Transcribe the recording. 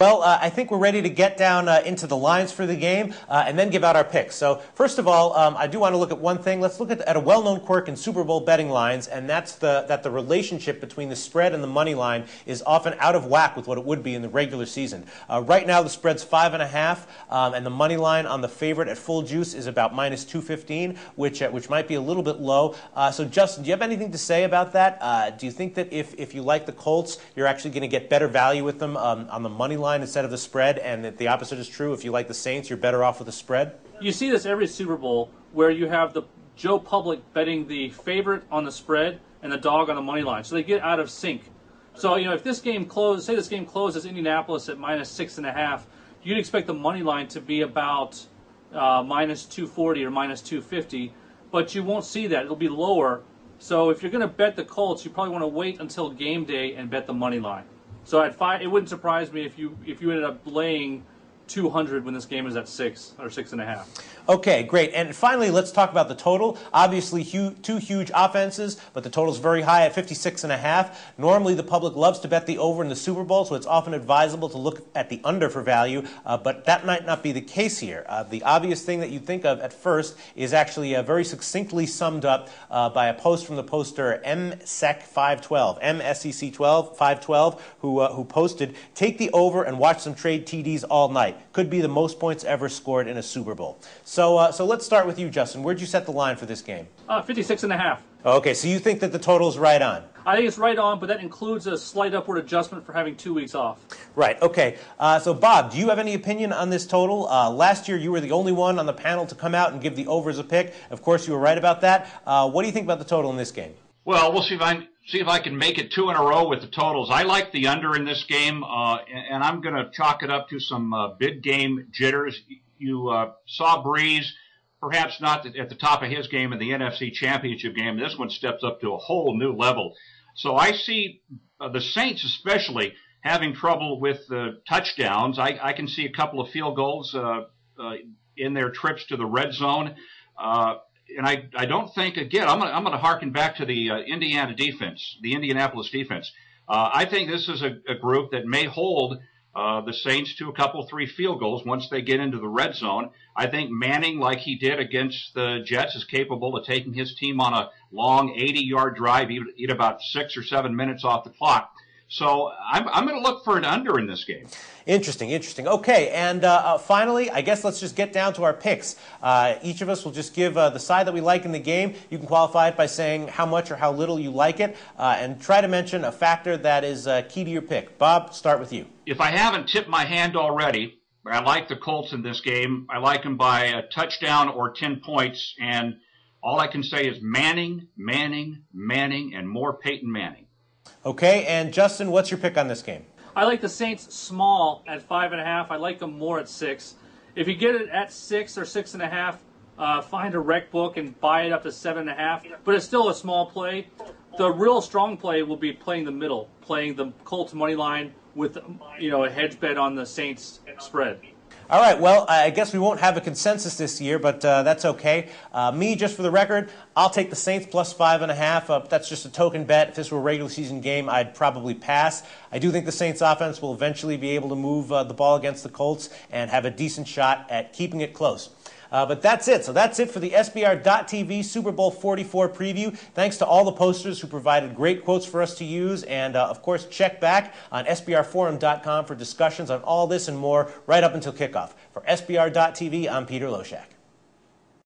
Well, I think we're ready to get down into the lines for the game and then give out our picks. So first of all, I do want to look at one thing. Let's look at a well-known quirk in Super Bowl betting lines, and that's that the relationship between the spread and the money line is often out of whack with what it would be in the regular season. Right now, the spread's 5.5, and the money line on the favorite at full juice is about minus 215, which might be a little bit low. So Justin, do you have anything to say about that? Do you think that if you like the Colts, you're actually going to get better value with them on the money line instead of the spread, and that the opposite is true? If you like the Saints, you're better off with the spread? You see this every Super Bowl where you have the Joe Public betting the favorite on the spread and the dog on the money line, so they get out of sync. So if this game closes, say this game closes Indianapolis at minus 6.5, you'd expect the money line to be about minus 240 or minus 250, but you won't see that. It'll be lower. So if you're going to bet the Colts, you probably want to wait until game day and bet the money line. So at 5, it wouldn't surprise me if you ended up laying 200 when this game is at 6 or 6.5. Okay, great. And finally, let's talk about the total. Obviously, two huge offenses, but the total's very high at 56.5. Normally, the public loves to bet the over in the Super Bowl, so it's often advisable to look at the under for value, but that might not be the case here. The obvious thing that you think of at first is actually very succinctly summed up by a post from the poster MSEC512, MSEC512, who posted, "Take the over and watch some trade TDs all night. Could be the most points ever scored in a Super Bowl." So let's start with you, Justin. Where'd you set the line for this game? 56.5. Okay, so you think that the total's right on? I think it's right on, but that includes a slight upward adjustment for having 2 weeks off. Right, okay. So Bob, do you have any opinion on this total? Last year you were the only one on the panel to come out and give the over as a pick. Of course, you were right about that. What do you think about the total in this game? Well, we'll see if I can make it 2 in a row with the totals. I like the under in this game, and I'm going to chalk it up to some big game jitters. You saw Breeze, perhaps not at the top of his game in the NFC Championship game. This one steps up to a whole new level. So I see the Saints especially having trouble with the touchdowns. I can see a couple of field goals in their trips to the red zone. And I don't think, again, I'm going to harken back to the Indiana defense, the Indianapolis defense. I think this is a group that may hold the Saints to a couple, 3 field goals once they get into the red zone. I think Manning, like he did against the Jets, is capable of taking his team on a long 80-yard drive, eat about 6 or 7 minutes off the clock. So I'm going to look for an under in this game. Interesting, interesting. Okay, and finally, I guess let's just get down to our picks. Each of us will just give the side that we like in the game. You can qualify it by saying how much or how little you like it, and try to mention a factor that is key to your pick. Bob, start with you. If I haven't tipped my hand already, I like the Colts in this game. I like them by a touchdown or 10 points, and all I can say is Manning, Manning, Manning, and more Peyton Manning. Okay, and Justin, what's your pick on this game? I like the Saints small at 5.5. I like them more at 6. If you get it at 6 or 6.5, find a rec book and buy it up to 7.5. But it's still a small play. The real strong play will be playing the middle, playing the Colts money line with a hedge bet on the Saints spread. All right, well, I guess we won't have a consensus this year, but that's okay. Me, just for the record, I'll take the Saints plus 5.5. That's just a token bet. If this were a regular season game, I'd probably pass. I do think the Saints offense will eventually be able to move the ball against the Colts and have a decent shot at keeping it close. But that's it. So that's it for the SBR.TV Super Bowl 44 preview. Thanks to all the posters who provided great quotes for us to use. And, of course, check back on SBRforum.com for discussions on all this and more right up until kickoff. For SBR.TV, I'm Peter Loshak.